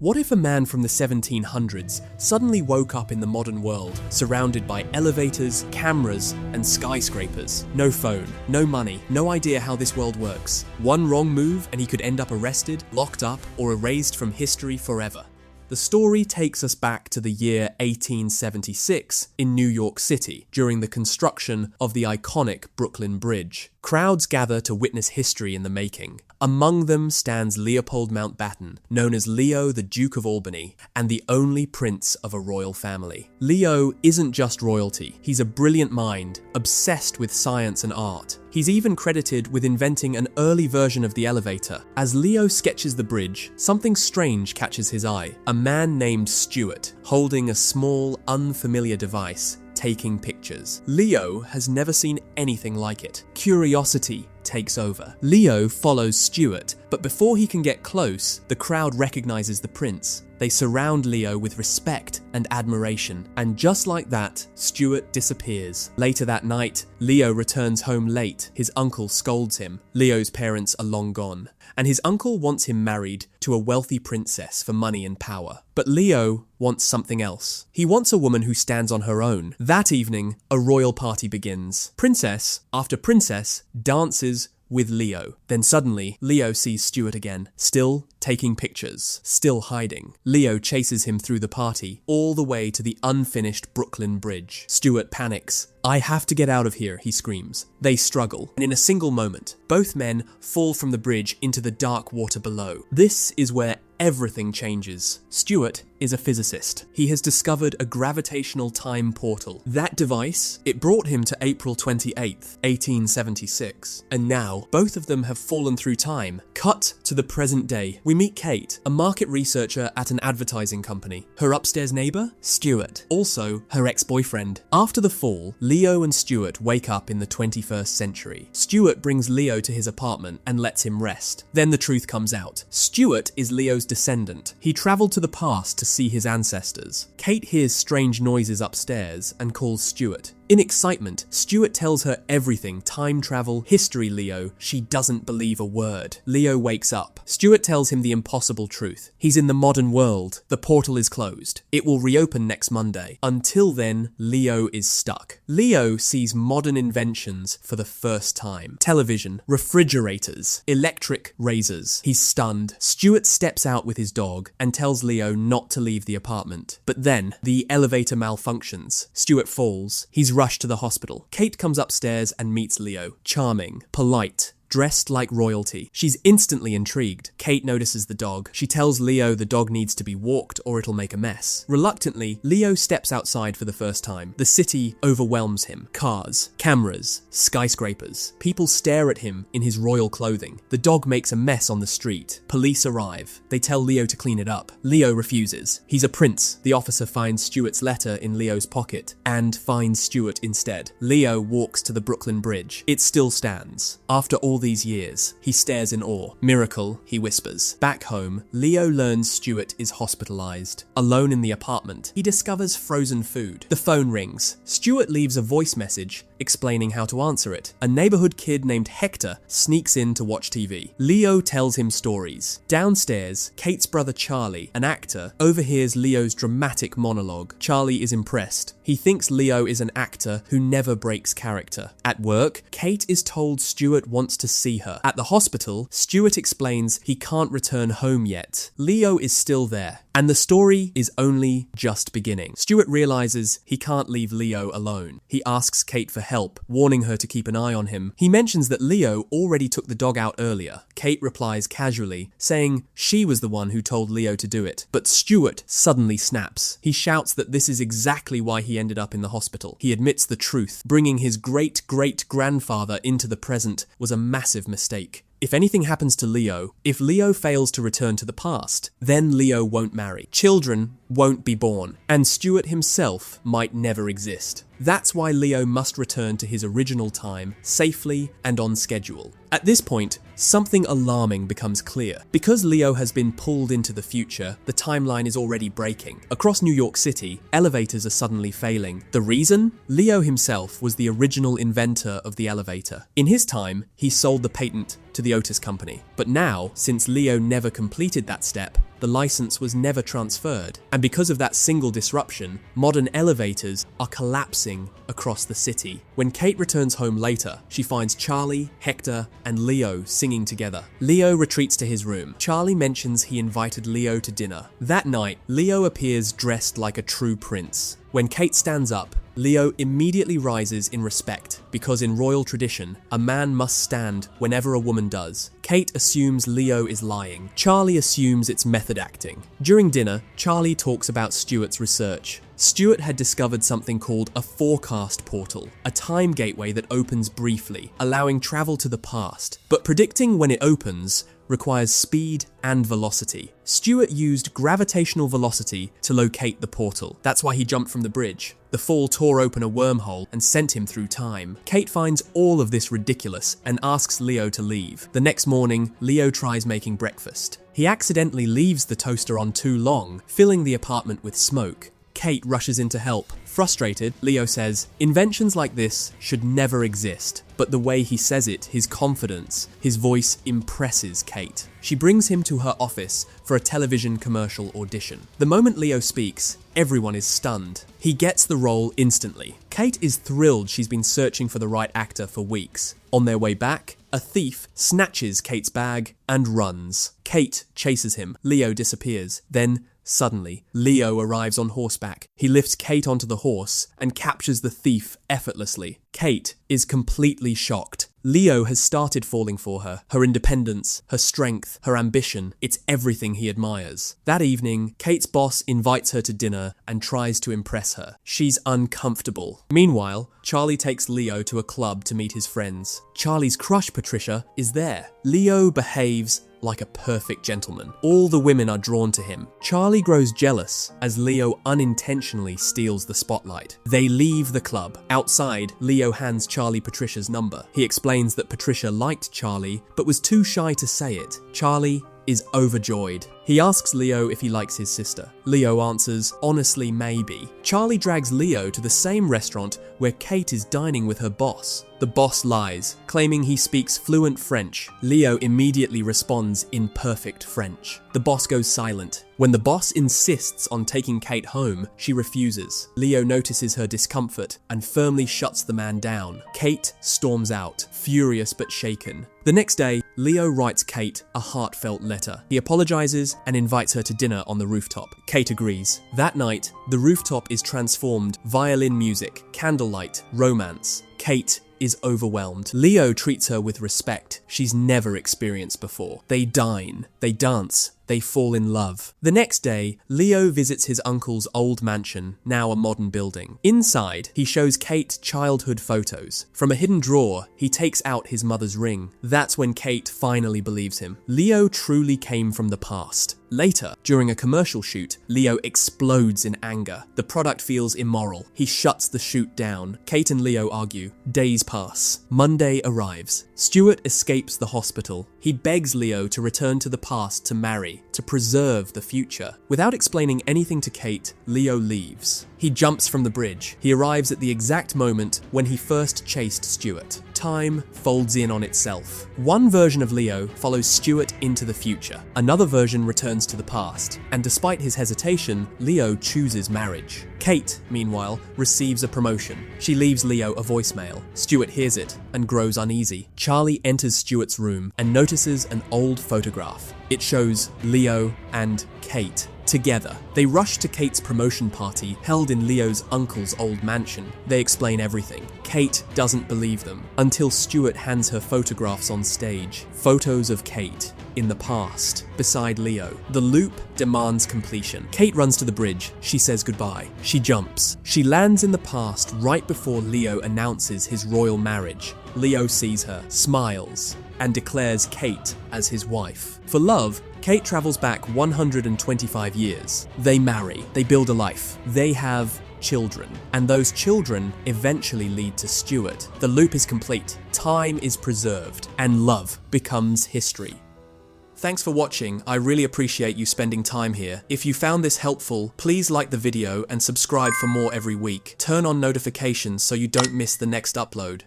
What if a man from the 1700s suddenly woke up in the modern world, surrounded by elevators, cameras, and skyscrapers? No phone, no money, no idea how this world works. One wrong move and he could end up arrested, locked up, or erased from history forever. The story takes us back to the year 1876 in New York City during the construction of the iconic Brooklyn Bridge. Crowds gather to witness history in the making. Among them stands Leopold Mountbatten, known as Leo, the Duke of Albany, and the only prince of a royal family. Leo isn't just royalty, he's a brilliant mind, obsessed with science and art. He's even credited with inventing an early version of the elevator. As Leo sketches the bridge, something strange catches his eye. A man named Stuart, holding a small, unfamiliar device, taking pictures. Leo has never seen anything like it. Curiosity takes over. Leo follows Stuart, but before he can get close, the crowd recognizes the prince. They surround Leo with respect and admiration, and just like that, Stuart disappears. Later that night, Leo returns home late. His uncle scolds him. Leo's parents are long gone, and his uncle wants him married to a wealthy princess for money and power. But Leo wants something else. He wants a woman who stands on her own. That evening, a royal party begins. Princess after princess dances with Leo. Then suddenly, Leo sees Stuart again, still taking pictures, still hiding. Leo chases him through the party, all the way to the unfinished Brooklyn Bridge. Stuart panics. "I have to get out of here," he screams. They struggle, and in a single moment, both men fall from the bridge into the dark water below. This is where everything changes. Stuart is a physicist. He has discovered a gravitational time portal. That device, it brought him to April 28th, 1876. And now, both of them have fallen through time. Cut to the present day. We meet Kate, a market researcher at an advertising company. Her upstairs neighbor? Stuart. Also, her ex-boyfriend. After the fall, Leo and Stuart wake up in the 21st century. Stuart brings Leo to his apartment and lets him rest. Then the truth comes out. Stuart is Leo's descendant. He traveled to the past to see his ancestors. Kate hears strange noises upstairs and calls Stuart. In excitement, Stuart tells her everything: time travel, history, Leo. She doesn't believe a word. Leo wakes up. Stuart tells him the impossible truth. He's in the modern world. The portal is closed. It will reopen next Monday. Until then, Leo is stuck. Leo sees modern inventions for the first time. Television, refrigerators, electric razors. He's stunned. Stuart steps out with his dog and tells Leo not to leave the apartment. But then, the elevator malfunctions. Stuart falls. He's rushed to the hospital. Kate comes upstairs and meets Leo. Charming, polite, dressed like royalty. She's instantly intrigued. Kate notices the dog. She tells Leo the dog needs to be walked or it'll make a mess. Reluctantly, Leo steps outside for the first time. The city overwhelms him. Cars, cameras, skyscrapers. People stare at him in his royal clothing. The dog makes a mess on the street. Police arrive. They tell Leo to clean it up. Leo refuses. He's a prince. The officer finds Stuart's letter in Leo's pocket and finds Stuart instead. Leo walks to the Brooklyn Bridge. It still stands. After all these years, he stares in awe. "Miracle," he whispers. Back home, Leo learns Stuart is hospitalized. Alone in the apartment, he discovers frozen food. The phone rings. Stuart leaves a voice message explaining how to answer it. A neighborhood kid named Hector sneaks in to watch TV. Leo tells him stories. Downstairs, Kate's brother Charlie, an actor, overhears Leo's dramatic monologue. Charlie is impressed. He thinks Leo is an actor who never breaks character. At work, Kate is told Stuart wants to see her. At the hospital, Stuart explains he can't return home yet. Leo is still there, and the story is only just beginning. Stuart realizes he can't leave Leo alone. He asks Kate for help, warning her to keep an eye on him. He mentions that Leo already took the dog out earlier. Kate replies casually, saying she was the one who told Leo to do it. But Stuart suddenly snaps. He shouts that this is exactly why he ended up in the hospital. He admits the truth. Bringing his great-great-grandfather into the present was a massive mistake. If anything happens to Leo, if Leo fails to return to the past, then Leo won't marry. Children won't be born, and Stuart himself might never exist. That's why Leo must return to his original time, safely and on schedule. At this point, something alarming becomes clear. Because Leo has been pulled into the future, the timeline is already breaking. Across New York City, elevators are suddenly failing. The reason? Leo himself was the original inventor of the elevator. In his time, he sold the patent to the Otis Company. But now, since Leo never completed that step, the the license was never transferred. And because of that single disruption, modern elevators are collapsing across the city. When Kate returns home later, she finds Charlie, Hector, and Leo singing together. Leo retreats to his room. Charlie mentions he invited Leo to dinner. That night, Leo appears dressed like a true prince. When Kate stands up, Leo immediately rises in respect, because in royal tradition, a man must stand whenever a woman does. Kate assumes Leo is lying. Charlie assumes it's method acting. During dinner, Charlie talks about Stuart's research. Stuart had discovered something called a forecast portal, a time gateway that opens briefly, allowing travel to the past. But predicting when it opens requires speed and velocity. Stuart used gravitational velocity to locate the portal. That's why he jumped from the bridge. The fall tore open a wormhole and sent him through time. Kate finds all of this ridiculous and asks Leo to leave. The next morning, Leo tries making breakfast. He accidentally leaves the toaster on too long, filling the apartment with smoke. Kate rushes in to help. Frustrated, Leo says, "Inventions like this should never exist." But the way he says it, his confidence, his voice impresses Kate. She brings him to her office for a television commercial audition. The moment Leo speaks, everyone is stunned. He gets the role instantly. Kate is thrilled. She's been searching for the right actor for weeks. On their way back, a thief snatches Kate's bag and runs. Kate chases him. Leo disappears. Then, suddenly, Leo arrives on horseback. He lifts Kate onto the horse and captures the thief effortlessly. Kate is completely shocked. Leo has started falling for her. Her independence, her strength, her ambition. It's everything he admires. That evening, Kate's boss invites her to dinner and tries to impress her. She's uncomfortable. Meanwhile, Charlie takes Leo to a club to meet his friends. Charlie's crush, Patricia, is there. Leo behaves like a perfect gentleman. All the women are drawn to him. Charlie grows jealous as Leo unintentionally steals the spotlight. They leave the club. Outside, Leo hands Charlie Patricia's number. He explains that Patricia liked Charlie, but was too shy to say it. Charlie is overjoyed. He asks Leo if he likes his sister. Leo answers, "Honestly, maybe." Charlie drags Leo to the same restaurant where Kate is dining with her boss. The boss lies, claiming he speaks fluent French. Leo immediately responds in perfect French. The boss goes silent. When the boss insists on taking Kate home, she refuses. Leo notices her discomfort and firmly shuts the man down. Kate storms out, furious but shaken. The next day, Leo writes Kate a heartfelt letter. He apologizes and invites her to dinner on the rooftop. Kate agrees. That night, the rooftop is transformed. Violin music, candlelight, romance. Kate is overwhelmed. Leo treats her with respect she's never experienced before. They dine, they dance, they fall in love. The next day, Leo visits his uncle's old mansion, now a modern building. Inside, he shows Kate childhood photos. From a hidden drawer, he takes out his mother's ring. That's when Kate finally believes him. Leo truly came from the past. Later, during a commercial shoot, Leo explodes in anger. The product feels immoral. He shuts the shoot down. Kate and Leo argue. Days pass. Monday arrives. Stuart escapes the hospital. He begs Leo to return to the past to marry, to preserve the future. Without explaining anything to Kate, Leo leaves. He jumps from the bridge. He arrives at the exact moment when he first chased Stuart. Time folds in on itself. One version of Leo follows Stuart into the future. Another version returns to the past. And despite his hesitation, Leo chooses marriage. Kate, meanwhile, receives a promotion. She leaves Leo a voicemail. Stuart hears it and grows uneasy. Charlie enters Stuart's room and notices an old photograph. It shows Leo and Kate together. They rush to Kate's promotion party held in Leo's uncle's old mansion. They explain everything. Kate doesn't believe them until Stuart hands her photographs on stage. Photos of Kate in the past, beside Leo. The loop demands completion. Kate runs to the bridge. She says goodbye. She jumps. She lands in the past right before Leo announces his royal marriage. Leo sees her, smiles, and declares Kate as his wife. For love, Kate travels back 125 years. They marry. They build a life. They have children. And those children eventually lead to Stuart. The loop is complete. Time is preserved. And love becomes history. Thanks for watching. I really appreciate you spending time here. If you found this helpful, please like the video and subscribe for more every week. Turn on notifications so you don't miss the next upload.